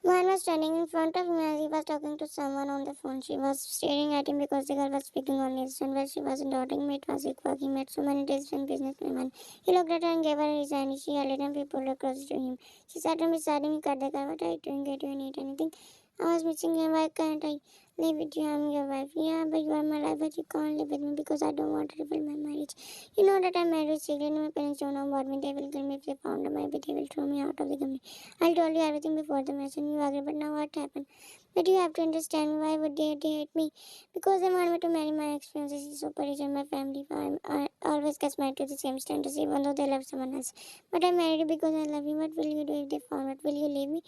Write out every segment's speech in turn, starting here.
Man was standing in front of me as he was talking to someone on the phone. She was staring at him because the girl was speaking only his son, but she wasn't doubting me. It was equal. He met so many different businessmen. He looked at her and gave her his hand. She held it and we pulled across to him. She sat on beside him. He cut the car. What are you doing? Get you and eat anything? I was missing him. Why can't I live with you? I'm your wife. Yeah, but you are my life, but you can't live with me because I don't want to reveal my marriage. You know that I'm married secretly. My parents don't know about me. They will kill me if they found out. Maybe they will throw me out of the company. I told you everything before the marriage and you agreed, but now what happened? But you have to understand why would they hate me? Because they want me to marry my ex-fiancé. She's super rich and my family I always gets married to the same standards even though they love someone else. But I married you because I love you. What will you do if they found out? Will you leave me?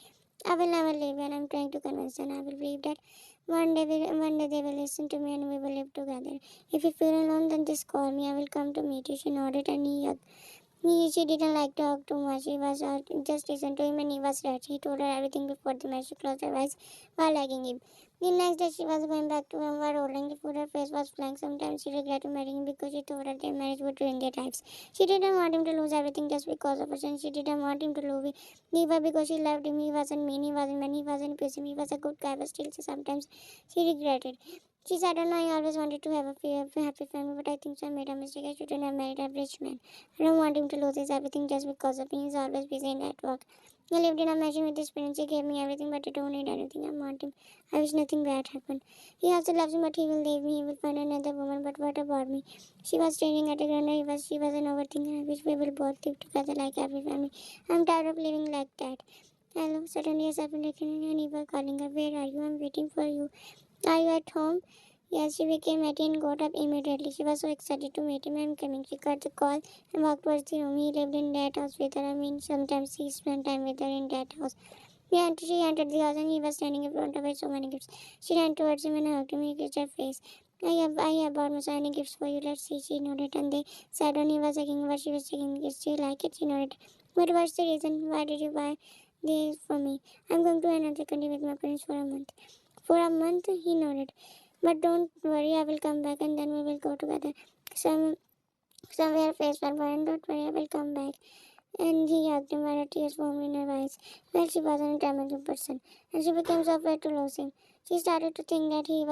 I will never leave you and I'm trying to convince them. I will believe that one day they will listen to me and we will live together. If you feel alone then just call me. I will come to meet you. She nodded and she didn't like to talk too much. He was just listened to him and he was right. He told her everything before the marriage. She closed her eyes while hugging him. The next day she was going back to him while holding the food. Her face was blank. Sometimes she regretted marrying him because she thought that their marriage would ruin their lives. She didn't want him to lose everything just because of her, and she didn't want him to leave her because she loved him. He wasn't mean, he wasn't mean, he wasn't abusive, he was a good guy, but still sometimes she regretted. She said, "No, I always wanted to have a happy family, but I think so I made a mistake. I shouldn't have married a rich man. I don't want him to lose his everything just because of me. He's always busy in at work. I lived in a mansion with his parents. He gave me everything, but I don't need anything. I want him. I wish nothing bad happened. He also loves me, but he will leave me. He will find another woman. But what about me?" She was staring at the ground. She was an overthinker. "I wish we will both live together like every family. I'm tired of living like that." Hello, suddenly a second and he was calling her. "Where are you? I'm waiting for you. Are you at home?" Yes, she became ready and got up immediately. She was so excited to meet him. "I'm coming." She got the call and walked towards the room. He lived in that house with her. I mean, sometimes he spent time with her in that house. She entered the house and he was standing in front of her, so many gifts. She ran towards him and hugged him. He kissed her face. I have bought so many gifts for you. Let's see." She nodded and they sat when he was taking what she was taking the gifts. "Do you like it?" She nodded. "But what's the reason? Why did you buy these for me?" "I'm going to another country with my parents for a month." "For a month?" He nodded. "But don't worry, I will come back and then we will go together. Some somewhere face for fun. Don't worry, I will come back." And he hugged him while tears formed in her eyes. Well, she wasn't a dramatic person, and she became so afraid to lose him. She started to think that he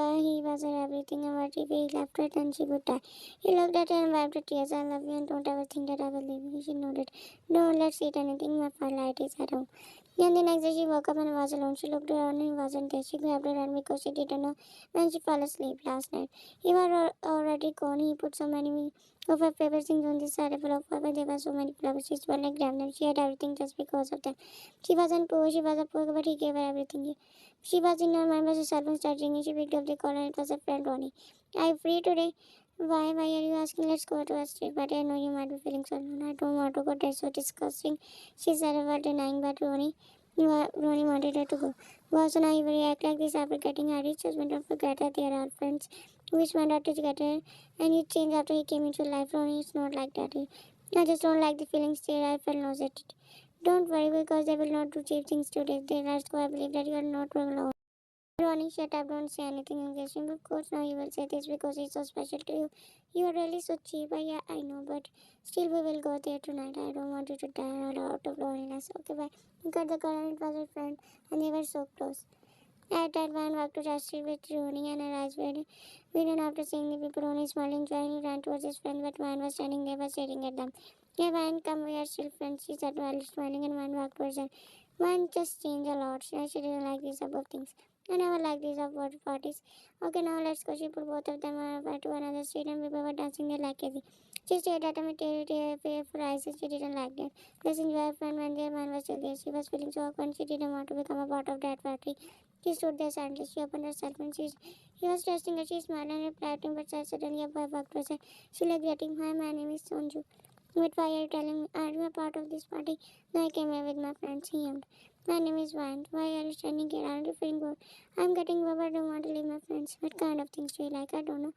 was her everything, and what if he left her, then she would die. He looked at her and wiped her tears. "I love you, and don't ever think that I will leave you." She nodded. "No, let's eat anything. My firelight is at home." Then the next day she woke up and was alone. She looked around and he wasn't there. She grabbed her hand because she didn't know when she fell asleep last night. He was already gone. He put so many of her favorite things on the side full of flowers. There were so many flowers. She smelled like them. She had everything just because of them. She wasn't poor. She was a poor, but he gave her everything. She was in her mind, but her cell phone started ringing. She picked up the call and it was her friend Ronnie. "Are you free today?" Why are you asking? Let's go to a street, but I know you might be feeling so alone." "I don't want to go. That's so disgusting," she said about denying, but Ronnie wanted her to go. "Wow, so now you react like this after getting married? Just don't forget that they are our friends. We went out together and you changed after he came into your life." "Ronnie, it's not like that. I just don't like the feelings there. I felt nauseated." "Don't worry because they will not do cheap things today. Let's go. I believe that you are not alone." "Ronnie, shut up. Don't say anything against him. Of course, now you will say this because he's so special to you. You are really so cheap. Yeah, I know, but still, we will go there tonight. I don't want you to die out of loneliness." "Okay, bye." He got the call and it was her friend, and they were so close. At that, Van walked to the street with Ronnie and her eyes were hidden after seeing the people. Ronnie smiling, joyfully ran towards his friend, but Van was standing there, was staring at them. "Hey, Van, come, we are still friends," she said while smiling, and Van walked towards her. Van just changed a lot. She didn't like these above things. "I never liked these award parties." "Okay, now let's go." She pulled both of them over to another street, and people were dancing there like crazy. She stared at him with tearful eyes, and she didn't like that. Let's enjoy her friend when their man was still there. She was feeling so awkward, and she didn't want to become a part of that party. She stood there silently. She opened her cell phone. He was testing her. She smiled and replied to him, but suddenly a boy walked towards her. She looked at him. "Hi, my name is Sonju." "But why are you telling me? Are you a part of this party?" "No, I came here with my friends." He yawned. "My name is Vine. Why are you standing here? Aren't you feeling bored?" "I'm getting bored, but I don't want to leave my friends." "What kind of things do you like?" "I don't know."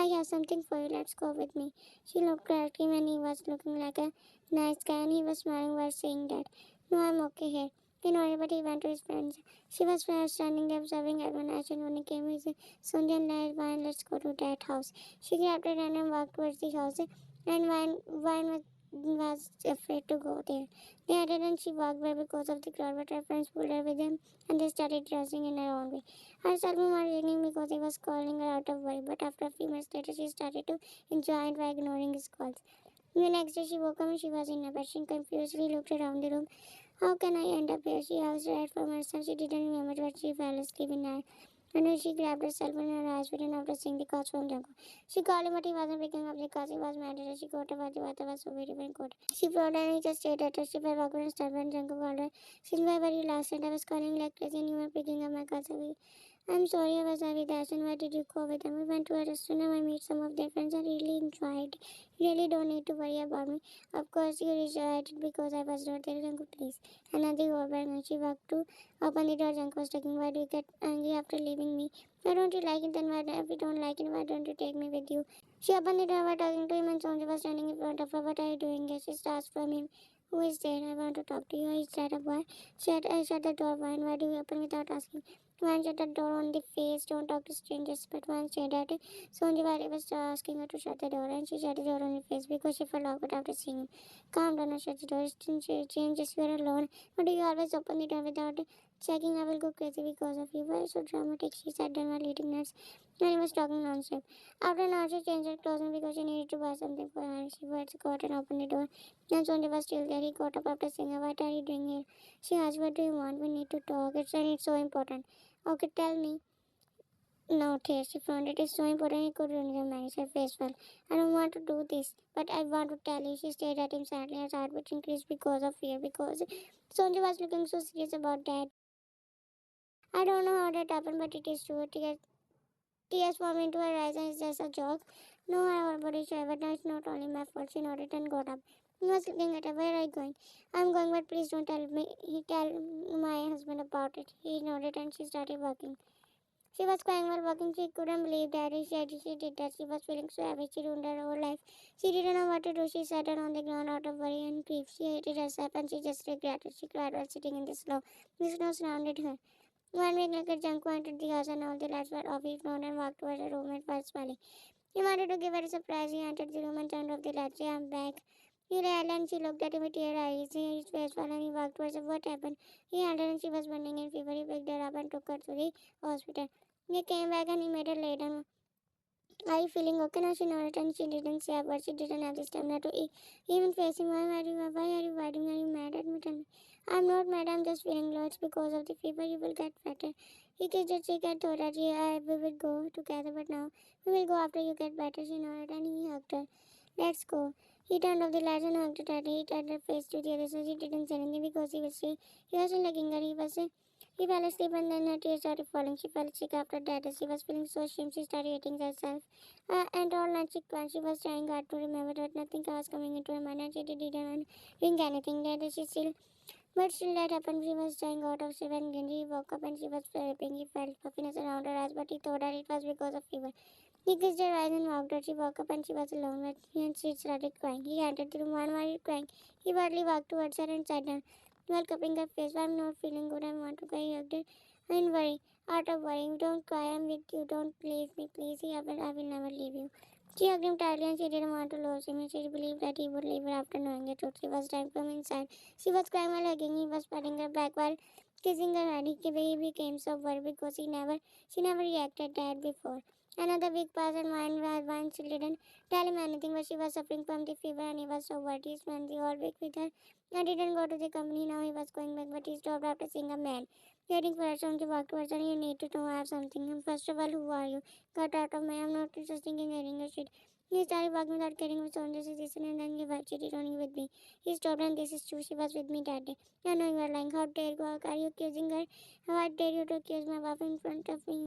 "I have something for you. Let's go with me." She looked at him and he was looking like a nice guy and he was smiling while saying that. "No, I'm okay here." He nodded, but he went to his friends. She was standing there observing everyone as when he came with Sonia and Vine. "Let's go to that house." She grabbed her hand and walked towards the house. And Vine was afraid to go there. They entered and she walked by because of the crowd, but her friends pulled her with them and they started dressing in her own way. Her Salman was yelling because he was calling her out of worry, but after a few minutes later, she started to enjoy it by ignoring his calls. The next day, she woke up and she was in a bed. She confusedly looked around the room. How can I end up here? She asked right from herself. She didn't remember, but she fell asleep in her. And then she grabbed herself in her eyes within after seeing the calls from Junko. She called him, but he wasn't picking up the calls. He was mad at her. She got up, but the weather was so beautiful and cold. She floated and he just stayed at her. She felt awkward and startled when Junko called her. Since why were you last night? I was calling like crazy and you were picking up my calls. I'm sorry I was with Ash, and why did you go with them? We went to a restaurant and I met some of their friends. I really enjoyed. You really don't need to worry about me. Of course, you rejoiced because I was not there. Janku, please. Another overbang and she walked to open the door. Janku was taking. Why do you get angry after leaving me? Why don't you like it? Then why, if you don't like it, why don't you take me with you? She opened the door by talking to him and Sonja was standing in front of her. What are you doing here? She asked from him. Who is there? I want to talk to you. He said, why? I shut the door. Why do you open without asking? One shut the door on the face. Don't talk to strangers. But one said that Sonjawari was asking her to shut the door, and she shut the door on her face because she felt awkward after seeing him. Calm down and shut the door. Changes you are alone. But do you always open the door without checking? I will go crazy because of you. Why are you so dramatic? She said, down while eating nuts. And he was talking non-stop. After an hour, she changed her clothes because she needed to buy something for her. She went to got and opened the door. And Sonja was still there. He got up after saying, what are you doing here? She asked, what do you want? We need to talk. It's so important. Okay, tell me. No, Thea, she found it is so important he could really manage her face well. I don't want to do this, but I want to tell you. She stared at him sadly. Her heartbeat increased because of fear, because Sonja was looking so serious about that. I don't know how that happened, but it is true. Tears formed into her eyes and it's just a joke. No, I already sure, but now it's not only my fault. She nodded and got up. He was looking at her. Where are you going? I'm going, but please don't tell me. He tell my husband about it. He nodded and she started walking. She was crying while walking. She couldn't believe that she did that. She was feeling so heavy. She ruined her whole life. She didn't know what to do. She sat down on the ground out of worry and grief. She hated herself and she just regretted. She cried while sitting in the snow. The snow surrounded her. One week later, Junko entered the house and all the lights were off. He frowned and walked towards her room and was smiling. He wanted to give her a surprise. He entered the room and turned off the lights. "Yeah, I'm back." He ran and she looked at him with tear eyes. His face fell and he walked towards her. What happened? He held her and she was burning in fever. He picked her up and took her to the hospital. He came back and he made her lay down. Are you feeling okay now? She nodded and she didn't say a word. She didn't have the stamina to even face him. Why are you fighting? Are you mad at me? Tell me. I'm not mad. I'm just feeling low. It's because of the fever. You will get better. He kissed her cheek and thought that we will go together, but now we will go after you get better. She nodded and he hugged her. Let's go. He turned off the lights and hugged her tightly. He turned her face to the other so she didn't say anything because he wasn't looking at her. He fell asleep and then her tears started falling. She felt sick after that. As she was feeling so ashamed, she started hating herself. And all night she cried. She was trying hard to remember that nothing was coming into her mind and she didn't drink anything. But still that happened. She was trying out of sleep and Genji woke up and she was sleeping. He felt puffiness around her eyes, but he thought that it was because of fever. He kissed her eyes and walked her. She woke up and she was alone and she started crying. He entered the room. Why are you crying? He badly walked towards her and sat down. While cupping her face, I'm not feeling good. I want to cry. He hugged her. Don't worry. Out of worrying. Don't cry. I'm with you. Don't leave me, please. I will never leave you. She hugged him tightly and she didn't want to lose him. She believed that he would leave her after knowing the truth. She was dying from inside. She was crying while hugging. He was patting her back while kissing her head. He became so worried because she never reacted that before. Another week passed and one she didn't tell him anything, but she was suffering from the fever and he was so worried. He spent the whole week with her. I didn't go to the company. Now he was going back, but he stopped after seeing a man waiting for her. Someone to walk towards her. You need to know I have something. And first of all, who are you? Got out of my. I'm not interested in hearing your shit. He started walking without caring with Sonja's decision and then he was cheated on you with me. He stopped and this is true. She was with me that day. I know you are lying. How dare you? Are you accusing her? How dare you to accuse my wife in front of me?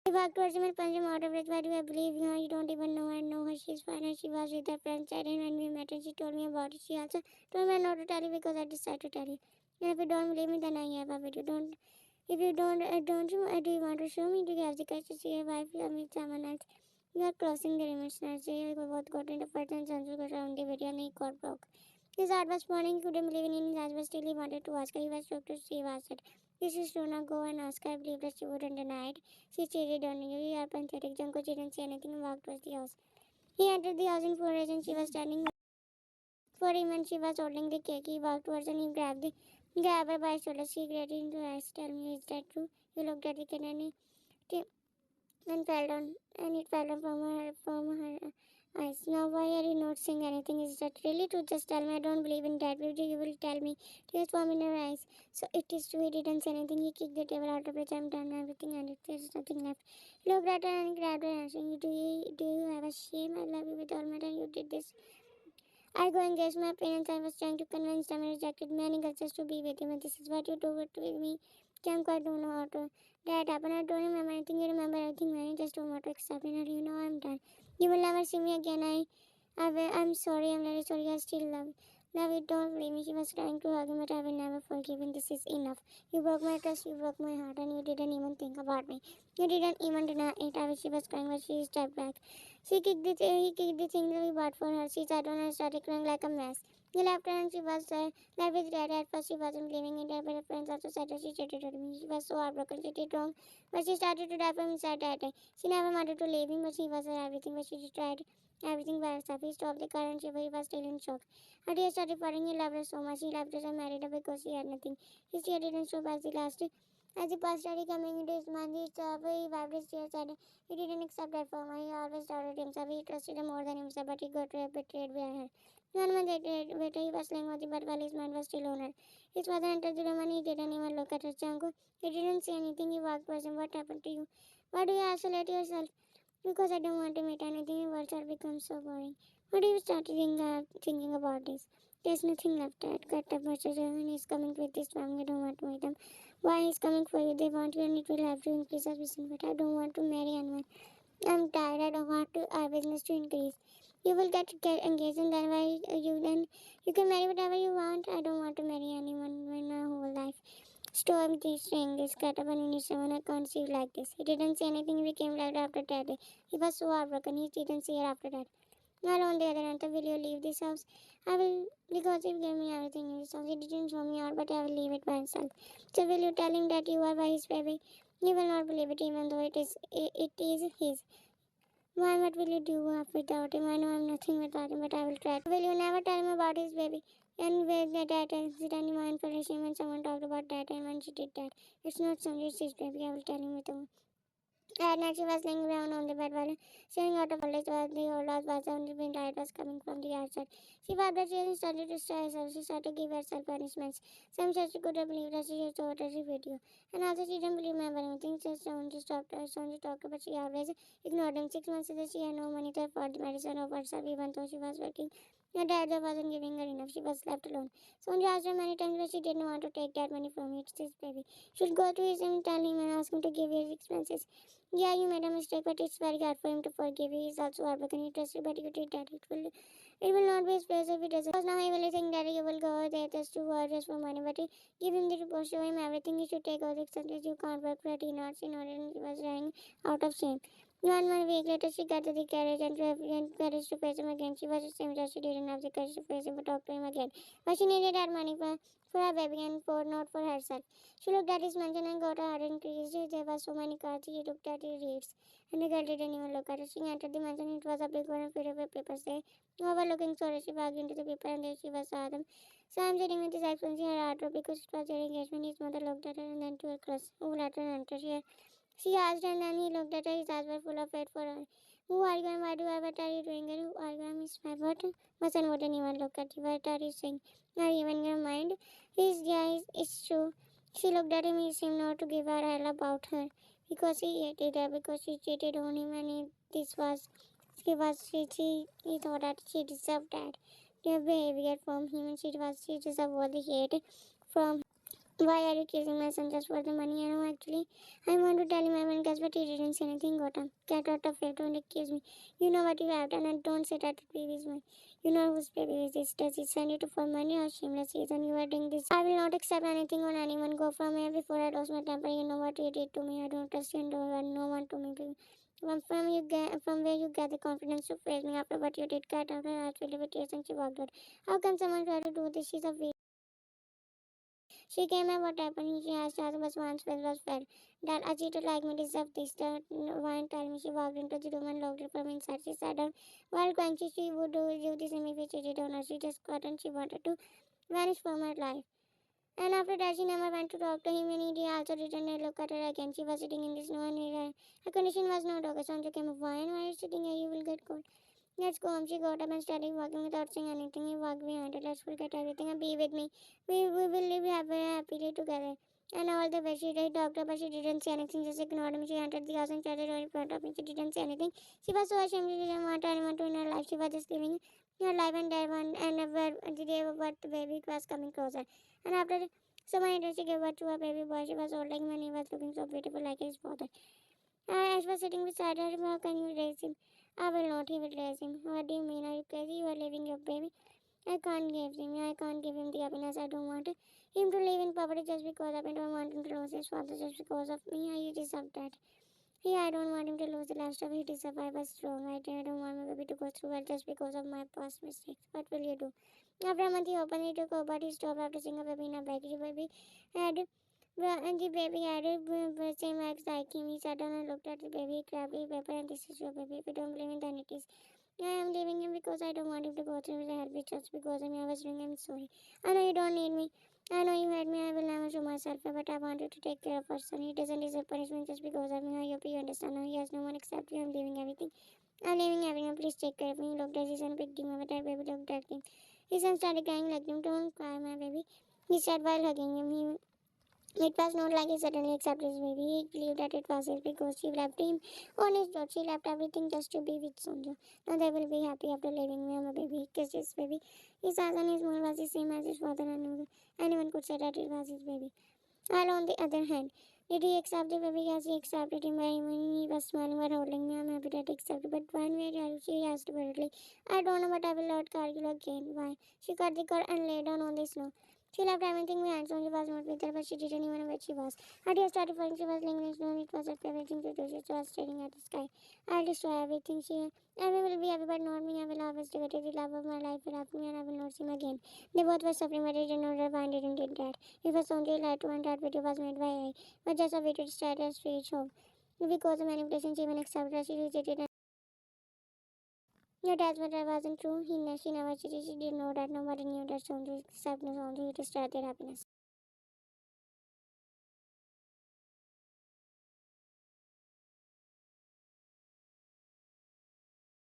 He walked towards him and punched him out of it. Why do I believe you? You don't even know. I know her. She's fine and she was with her friends. And when we met and she told me about it. She also told me not to tell you because I decided to tell you. And if you don't believe me, then I have a video. Don't. If you don't you? Do you want to show me? Do you have the courage to see your wife with someone else? You are crossing the limits now. So you both got into fight and Sanju got around the video and he got broke. His heart was pounding. He couldn't believe in his eyes, but still he wanted to ask her. He was shocked to see what said. This is Rona. Go and ask her. I believe that she wouldn't deny it. She cheated on you. You are pathetic. Junko didn't say anything and walked towards the house. He entered the house in full rage and she was standing For him when she was holding the cake, he walked towards and he grabbed her by the shoulder. She grated into her eyes. Tell me, is that true? He looked at the kid and fell down, and it fell down from her eyes. Now, why are you not saying anything? Is that really true? Just tell me. I don't believe in that. You will tell me. Tears formed in her eyes. So it is true. He didn't say anything. He kicked the table out of which I'm done everything, and there's nothing left. He looked at her and grabbed her hand, saying, Do you have a shame? I love you with all my heart, and you did this. I go engage my parents. I was trying to convince them and rejected many girls just to be with him. And this is what you do with me. Can't quite don't know how to. That happened. I don't remember anything. You remember everything. Man, just don't want to accept it. You know I'm done. You will never see me again. I'm sorry. I'm very sorry. I still love you. Don't believe me. She was trying to hug him, but I will never forgive him. This is enough. You broke my trust. You broke my heart, and you didn't even think about me. You didn't even deny it. I wish she was crying, but she stepped back. He kicked the thing that we bought for her. She sat down and started crying like a mess. He left her and she was left with Dad. At first she wasn't believing it, but her friends also said that she cheated on me. She was so heartbroken. She did wrong, but she started to die from inside that day. She never wanted to leave him, but he was her everything. But she tried everything by herself. He stopped the car and he was still in shock. Her tears started falling. He loved her so much. He left her and married her because she had nothing. His tears didn't stop as he last. As he passed started coming into his mind, he wiped his tears and he didn't accept that from her. He always doubted himself. He trusted her more than himself, but he got betrayed by her. 1 month later, he was laying on the bed while his mind was still on her. His father entered the room and he didn't even look at her. Janko, he didn't say anything. He walked past him. What happened to you? Why do you isolate yourself? Because I don't want to meet anything. Your words have become so boring. What do you start thinking about this? There's nothing left. Dad cut up message and he's coming with this family. I don't want to meet them. Why he's coming for you? They want you and it will have to increase our business. But I don't want to marry anyone. I'm tired. I don't want our business to increase. You will get engaged and then you can marry whatever you want. I don't want to marry anyone in my whole life. Storm this saying this cut up and someone I can't see you like this. He didn't say anything. He became loud after that day. He was so heartbroken. He didn't see her after that. Well, on the other hand, will you leave this house? I will, because he gave me everything in this house. He didn't show me out, but I will leave it by himself. So will you tell him that you are his baby? He will not believe it, even though it is his. Why, what will you do without him? I know I'm nothing without him, but I will try. Will you never tell him about his baby? And where that incident in mindful shame when someone talked about that and when she did that. It's not somebody else's baby. I will tell him with a at night, she was laying down on the bed while staring out of college while the old house was on the wind light was coming from the outside. She wiped her tears and started to stir herself. She started to give herself punishments. Some said she couldn't believe that she saw every video. And also she didn't remember anything. Just someone just stopped her, someone just talked, but she always ignored him. 6 months later, she had no money to afford the medicine of herself, even though she was working. Her dad wasn't giving her enough. She was left alone. Someone asked her many times, but she didn't want to take that money from him. It's his baby. She'll go to his and tell him and ask him to give his expenses. Yeah, you made a mistake, but it's very hard for him to forgive you. He's also heartbroken. He trusts you, but you did that. It will not be his place if he doesn't. Because now he will think that you will go there just to work just for money. But give him the report, show him everything. He should take all the expenses. You can't work for it. He nods, and he was crying out of shame. 1 week later, she got to the carriage and courage to face him again. She was the same as she didn't have the courage to face him but talk to him again. But she needed that money for her baby and not for herself. She looked at his mansion and got her heart increased. There were so many cars. He looked at the rates, and the girl didn't even look at it. She entered the mansion. It was a big one filled with papers. They overlooking storage. She walked into the paper and there she was saw them. Sam sitting with his expensive her heart broke because it was their engagement. His mother looked at her and then to her crush, who let her enter. She asked and then he looked at her. His eyes were full of hate for her. Who are you and why do I what are you doing here? Who are you? I'm his wife. What? Mustn't wouldn't even look at you. What are you saying? Are you even in your mind? It's true. She looked at him. He seemed not to give her hell about her because he hated her because she cheated on him and he thought that she deserved that their behavior from him and she deserved all the hate from. Why are you kissing my son just for the money? I know actually. I want to tell him I will guess, but he didn't say anything. Got him. Get out of here. Don't accuse me. You know what you have done and don't say that the baby is mine. You know whose baby is this. Does he send you to for money or shameless reason you are doing this? I will not accept anything on anyone. Go from here before I lose my temper. You know what you did to me. I don't trust you and don't want no one to me. From where you get the confidence to face me after what you did. Cut out her eyes filled with tears and she walked out. How can someone try to do this? She's a She came and what happened? She asked her was once was fed. That a cheater like me deserved this. That one tell me she walked into the room and locked it from inside. She sat down while crunchy she would do the same if he cheated on her. She just got and she wanted to vanish from her life. And after that, she never went to talk to him, and he also didn't look at her again. She was sitting in the snow, and her condition was not okay. Sanju came up, why are you sitting here? You will get cold. Let's go home. She got up and started walking without saying anything. He walked behind her. Let's forget everything and be with me. We will live happily together. And all the way she did talk to her, but she didn't say anything, just ignored him. She entered the house and started right in front of him. She didn't say anything. She was so ashamed. She didn't want anyone to in her life. She was just living her life and that one and where the day of birth the baby was coming closer. And after so many days she gave birth to a baby boy. She was holding him and he was looking so beautiful like his father. Ash was sitting beside her. How can you raise him? I will not. He will raise him. What do you mean? Are you crazy? You are leaving your baby. I can't give him. I can't give him the happiness. I don't want him to live in poverty just because of it. I don't want him to lose his father just because of me. I deserve that. I don't want him to lose the last of his deserve. I was strong. I don't want my baby to go through it just because of my past mistakes. What will you do? After a month, he opened it, took but he stopped after seeing a baby in a bag. The baby had and the baby had the same eggs like him. He sat down and looked at the baby. He grabbed the paper and this is your baby. If you don't believe him, then it is. I am leaving him because I don't want him to go through the hell just because of me. I was doing. I'm sorry. I know you don't need me. I know you hate me. I will never show myself, but I want you to take care of our son. He doesn't deserve punishment just because of me. I hope you understand. Now he has no one except you. I'm leaving everything. I'm leaving everything. Please take care of me. He looked at his son, picked him up. That baby looked at him. His son started crying like him. Don't cry, my baby. He said while hugging him. It was not like he suddenly accepted his baby. He believed that it was his because she left him on his job. She left everything just to be with Sonju. Now they will be happy after leaving me. I'm a baby. He kissed his baby. His eyes and his mouth was the same as his father, and anyone could say that it was his baby. While on the other hand, did he accept the baby? Yes, he accepted him when he was smiling while holding me. I'm happy that he accepted. But when we are she asked worriedly, I don't know, but I will not carry you again. Why? She cut the cord and lay down on the snow. She left everything behind, so she was not with her, but she didn't even know where she was. Her tears started falling. She was laying in the snow, and it was her favorite thing to do. She was staring at the sky. I'll destroy everything. I will be happy, but not me. I will always regret it. The love of my life will have me, and I will not see him again. They both were suffering, but they didn't know why they didn't get that. It was only lied to, and that video was made by AI, but just a way to distract us to reach home. Because of manipulation, she even accepted her. She rejected it. No, that's what I wasn't true. She never cheated. She didn't know that nobody knew that Sonju except Sonju to start their happiness.